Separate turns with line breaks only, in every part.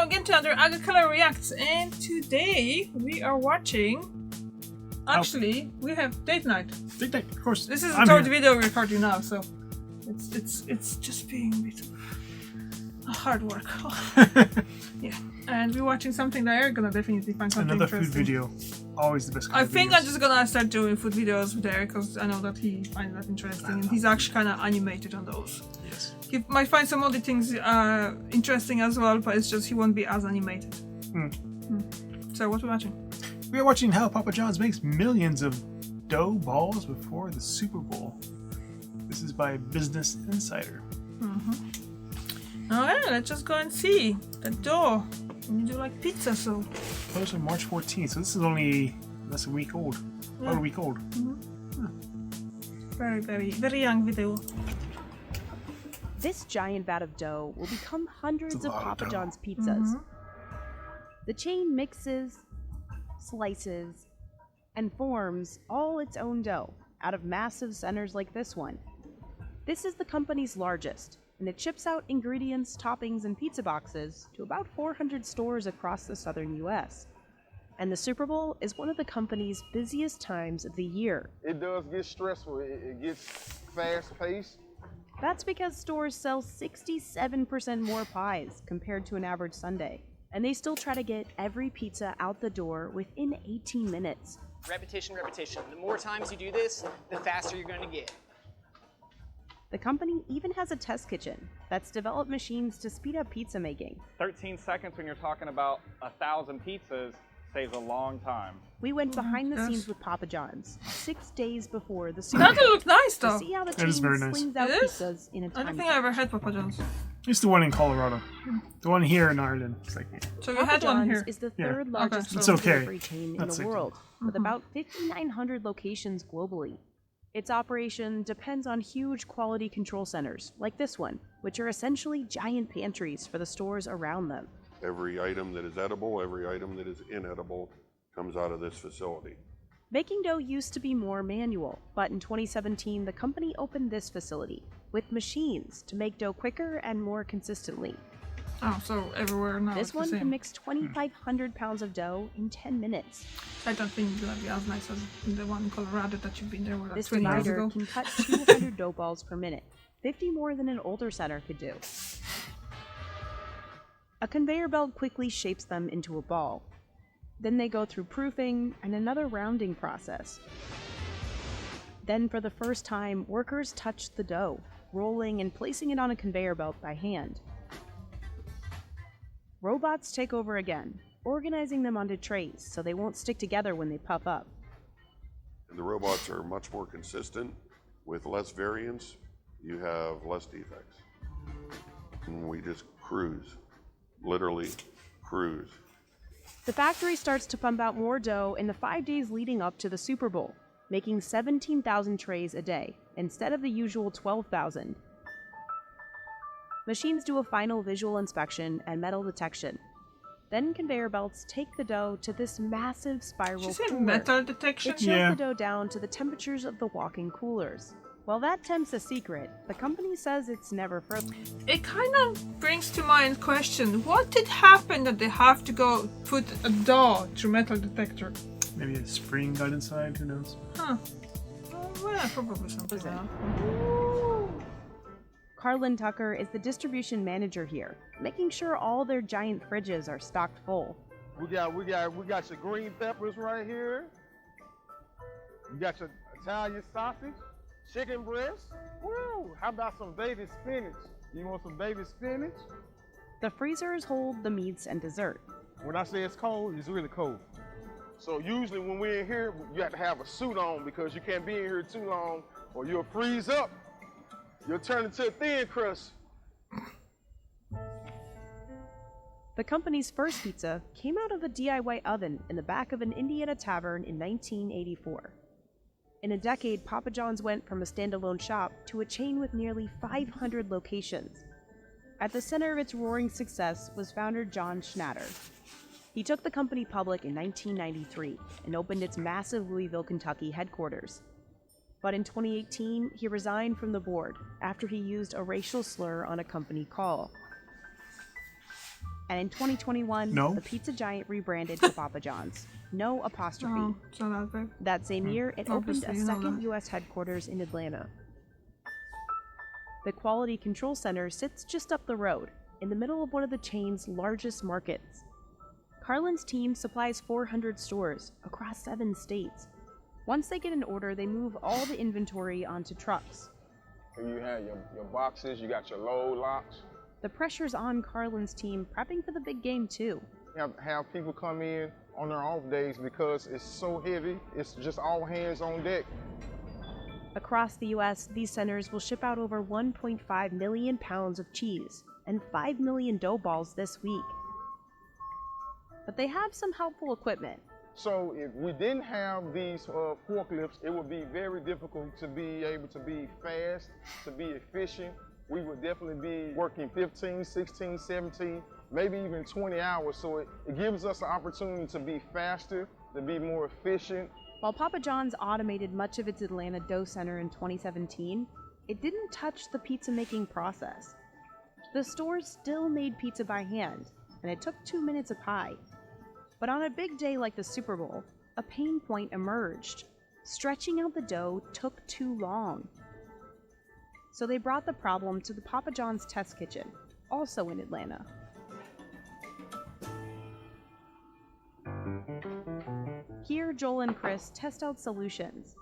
Hello again to another Agricolor Reacts, and today we are watching. Actually, we have date night.
Date night, of course.
This is the third video we're recording now, so it's just being a bit hard work. Yeah, and we're watching something that Eric's gonna definitely find something
Another
interesting.
food video, always the best kind
I
of
think
videos.
I'm just gonna start doing food videos with Eric because I know that he finds that interesting, and he's actually kind of animated on those.
Yes.
He might find some other things interesting as well, but it's just he won't be as animated. So what are we watching?
We are watching how Papa John's makes millions of dough balls before the Super Bowl. This is by Business Insider.
Alright, let's just go and see the dough. And you do like pizza, so.
Posted on March 14th, so this is only less a week old. About a week old.
Very, very young video.
This giant vat of dough will become hundreds
It's a
of
lot of
Papa
dough.
John's pizzas. The chain mixes, slices, and forms all its own dough out of massive centers like this one. This is the company's largest, and it ships out ingredients, toppings, and pizza boxes to about 400 stores across the southern US. And the Super Bowl is one of the company's busiest times of the year.
It does get stressful. It gets fast-paced.
That's because stores sell 67% more pies compared to an average Sunday. And they still try to get every pizza out the door within 18 minutes.
Repetition, repetition. The more times you do this, the faster you're going to get.
The company even has a test kitchen that's developed machines to speed up pizza making.
13 seconds when you're talking about 1,000 pizzas saves a long time.
We went behind the scenes with Papa John's 6 days before the Super Bowl
That looks nice
to
though.
see how the
It
chain
is very nice.
slings out
It is?
pizzas in a
I
time
don't think I ever had Papa John's.
It's the one in Colorado. The one here in Ireland. It's like,
So we
Papa
had one
John's
here.
is the
Yeah.
third largest
Okay.
It's
home
okay.
delivery chain in
That's
the
okay.
world, with about 5,900 locations globally. Its operation depends on huge quality control centers, like this one, which are essentially giant pantries for the stores around them.
Every item that is edible, every item that is inedible comes out of this facility.
Making dough used to be more manual, but in 2017 the company opened this facility with machines to make dough quicker and more consistently.
Oh, so everywhere now
This
it's
one
the same.
can mix 2,500 pounds of dough in 10 minutes.
I don't think it's gonna be as nice as the one in Colorado that you've been there with
This
20 years
divider
ago.
can cut 200 dough balls per minute, 50 more than an older center could do. A conveyor belt quickly shapes them into a ball. Then they go through proofing and another rounding process. Then for the first time, workers touch the dough, rolling and placing it on a conveyor belt by hand. Robots take over again, organizing them onto trays so they won't stick together when they puff up.
And the robots are much more consistent. With less variance, you have less defects. And we just cruise, literally cruise.
The factory starts to pump out more dough in the 5 days leading up to the Super Bowl, making 17,000 trays a day, instead of the usual 12,000. Machines do a final visual inspection and metal detection. Then conveyor belts take the dough to this massive spiral
She said
cooler.
metal detection?
It chills
Yeah.
the dough down to the temperatures of the walk-in coolers. While that tempts a secret, the company says it's never frozen.
It kind of brings to mind question, what did happen that they have to go put a dough through metal detector?
maybe a spring got inside, who knows?
Huh. Well, probably something like that.
Carlin Tucker is the distribution manager here, making sure all their giant fridges are stocked full.
We got your green peppers right here. You got your Italian sausage, chicken breast. Woo! How about some baby spinach? You want some baby spinach?
The freezers hold the meats and dessert.
When I say it's cold, it's really cold. So usually when we're in here, you have to have a suit on because you can't be in here too long or you'll freeze up. You'll turn into a thin crust.
The company's first pizza came out of a DIY oven in the back of an Indiana tavern in 1984. In a decade, Papa John's went from a standalone shop to a chain with nearly 500 locations. At the center of its roaring success was founder John Schnatter. He took the company public in 1993 and opened its massive Louisville, Kentucky headquarters. But in 2018, he resigned from the board after he used a racial slur on a company call. And in 2021,
No.
the pizza giant rebranded to Papa John's. No apostrophe.
Oh, so not big.
That same year, it opened a
Obviously, you know
second
that.
U.S. headquarters in Atlanta. The Quality Control Center sits just up the road, in the middle of one of the chain's largest markets. Carlin's team supplies 400 stores across 7 states. Once they get an order, they move all the inventory onto trucks.
You have your boxes, you got your load locks.
The pressure's on Carlin's team, prepping for the big game too.
You have people come in on their off days because it's so heavy, it's just all hands on deck.
Across the U.S., these centers will ship out over 1.5 million pounds of cheese and 5 million dough balls this week. But they have some helpful equipment.
So if we didn't have these forklifts, it would be very difficult to be able to be fast, to be efficient. We would definitely be working 15, 16, 17, maybe even 20 hours. So it gives us an opportunity to be faster, to be more efficient.
While Papa John's automated much of its Atlanta dough center in 2017, it didn't touch the pizza making process. The stores still made pizza by hand, and it took 2 minutes a pie. But on a big day like the Super Bowl, a pain point emerged. Stretching out the dough took too long. So they brought the problem to the Papa John's test kitchen, also in Atlanta. Here, Joel and Chris test out solutions.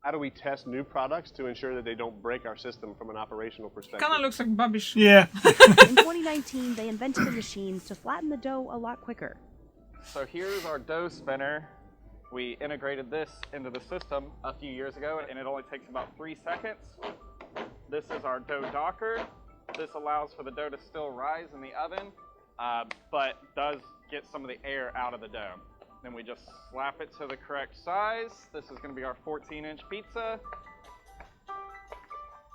How do we test new products to ensure that they don't break our system from an operational perspective?
Kind of looks like Bubbish.
Yeah.
In 2019, they invented a machine to flatten the dough a lot quicker.
So here's our dough spinner. We integrated this into the system a few years ago, and it only takes about 3 seconds. This is our dough docker. This allows for the dough to still rise in the oven, but does get some of the air out of the dough. Then we just slap it to the correct size. This is going to be our 14-inch pizza.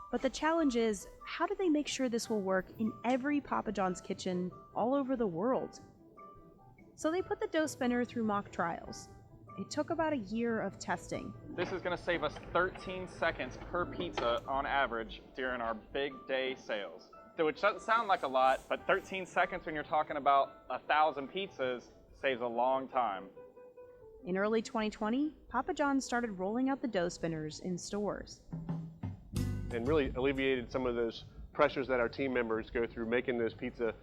But the challenge is, how do they make sure this will work in every Papa John's kitchen all over the world? So they put the dough spinner through mock trials. It took about a year of testing.
This is going to save us 13 seconds per pizza on average during our big day sales. So which doesn't sound like a lot, but 13 seconds when you're talking about 1,000 pizzas saves a long time.
In early 2020, Papa John's started rolling out the dough spinners in stores.
And really alleviated some of those pressures that our team members go through making those pizzas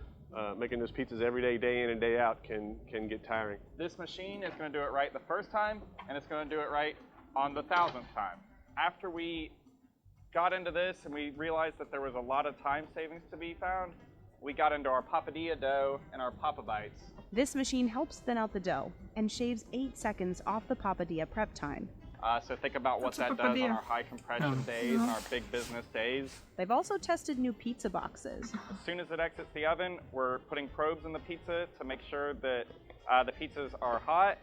every day, day in and day out can get tiring.
This machine is going to do it right the first time, and it's going to do it right on the 1,000th time. After we got into this and we realized that there was a lot of time savings to be found, we got into our papadilla dough and our Papa Bites.
This machine helps thin out the dough and shaves 8 seconds off the papadilla prep time.
So think about what that does on our high compression days and our big business days.
They've also tested new pizza boxes.
As soon as it exits the oven, we're putting probes in the pizza to make sure that the pizzas are hot.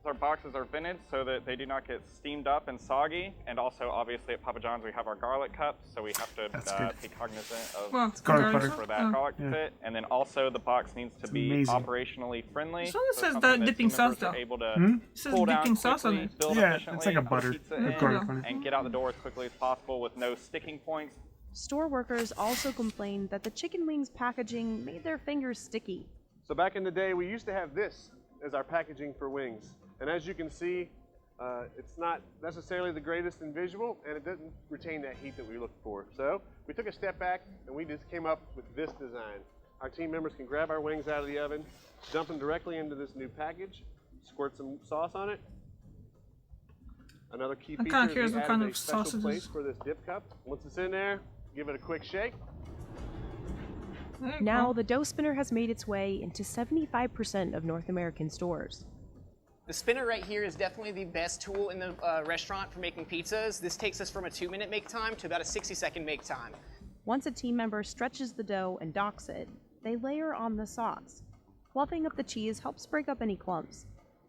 Our boxes are vented so that they do not get steamed up and soggy. And also, obviously, at Papa John's, we have our garlic cups, so we have to be cognizant of
garlic butter
for that garlic to fit. And then also, the box needs to be
amazing.
operationally friendly.
This one says that dipping sauce, though.
Able to
It says
pull down
dipping sauce on
quickly,
it.
build
Yeah,
efficiently,
it's like a
put
butter
pizza
with
in,
garlic on it.
and get out the door as quickly as possible with no sticking points.
Store workers also complained that the chicken wings packaging made their fingers sticky.
So back in the day, we used to have this as our packaging for wings. And as you can see, it's not necessarily the greatest in visual, and it doesn't retain that heat that we look for. So we took a step back, and we just came up with this design. Our team members can grab our wings out of the oven, dump them directly into this new package, squirt some sauce on it. Another key
I'm
feature
kinda
is
curious
we
what kind
added
of
a special
sauce it
place
is.
for this dip cup. Once it's in there, give it a quick shake.
Now, the dough spinner has made its way into 75% of North American stores.
The spinner right here is definitely the best tool in the restaurant for making pizzas. This takes us from a 2-minute make time to about a 60-second make time.
Once a team member stretches the dough and docks it, they layer on the sauce. Fluffing up the cheese helps break up any clumps.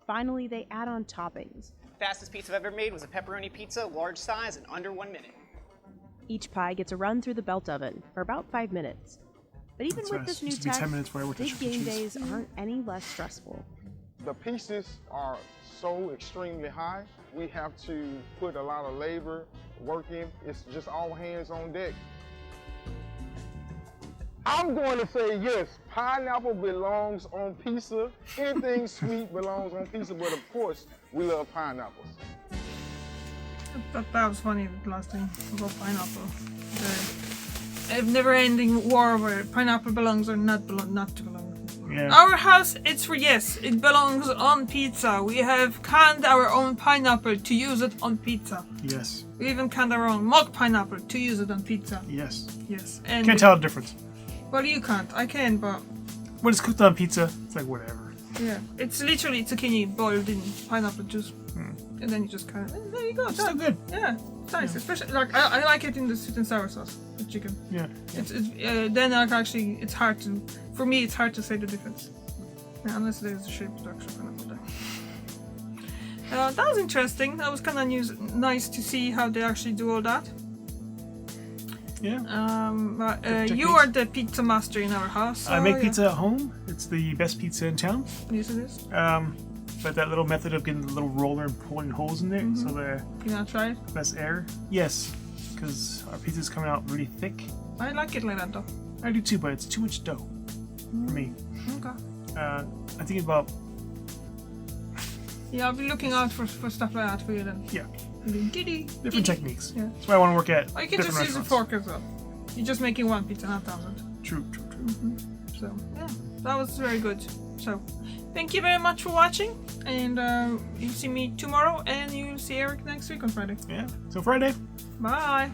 Finally, they add on toppings.
Fastest pizza I've ever made was a pepperoni pizza, large size, in under 1 minute.
Each pie gets a run through the belt oven for about 5 minutes. But even with this new
Used to be 10
tech,
minutes where I worked at
big
Chuck E.
game
Cheese.
days aren't any less stressful.
The pieces are so extremely high. We have to put a lot of labor, work in. It's just all hands on deck. I'm going to say yes. Pineapple belongs on pizza. Anything sweet belongs on pizza, but of course, we love pineapples.
That was funny last time about pineapple. The never-ending war where pineapple belongs or not to belong.
Yeah.
Our house, it's for yes, it belongs on pizza. We have canned our own pineapple to use it on pizza.
Yes.
We even canned our own mock pineapple to use it on pizza.
Yes.
Yes. And
Can't tell the difference.
Well, you can't. I can, but
When it's cooked on pizza, it's like whatever.
yeah, it's literally zucchini boiled in pineapple juice, and then you just kind of there you go.
It's still
done.
good.
Yeah, it's nice. Especially like I like it in the sweet and sour sauce with chicken.
Yeah.
It's then like actually it's hard to for me it's hard to say the difference. Yeah, unless there's a shape structure pineapple there. That was interesting. That was kind of nice to see how they actually do all that.
Yeah.
You are the pizza master in our house. So
I make
yeah.
pizza at home. It's the best pizza in town.
Yes, it is.
But that little method of getting the little roller and pulling holes in there, so the
You wanna try it?
less air. Yes, because our pizza's coming out really thick.
I like it like that though.
I do too, but it's too much dough for me.
Okay.
I think about
Yeah, I'll be looking out for stuff like that for you then.
yeah
Different
techniques.
Yeah.
That's why I want to work at
Or you can
different
just use a
restaurants.
fork as well. You're just making one pizza, not 1,000.
True.
So, yeah, that was very good. So, thank you very much for watching. And you'll see me tomorrow, and you'll see Eric next week on Friday.
Yeah. So Friday.
Bye.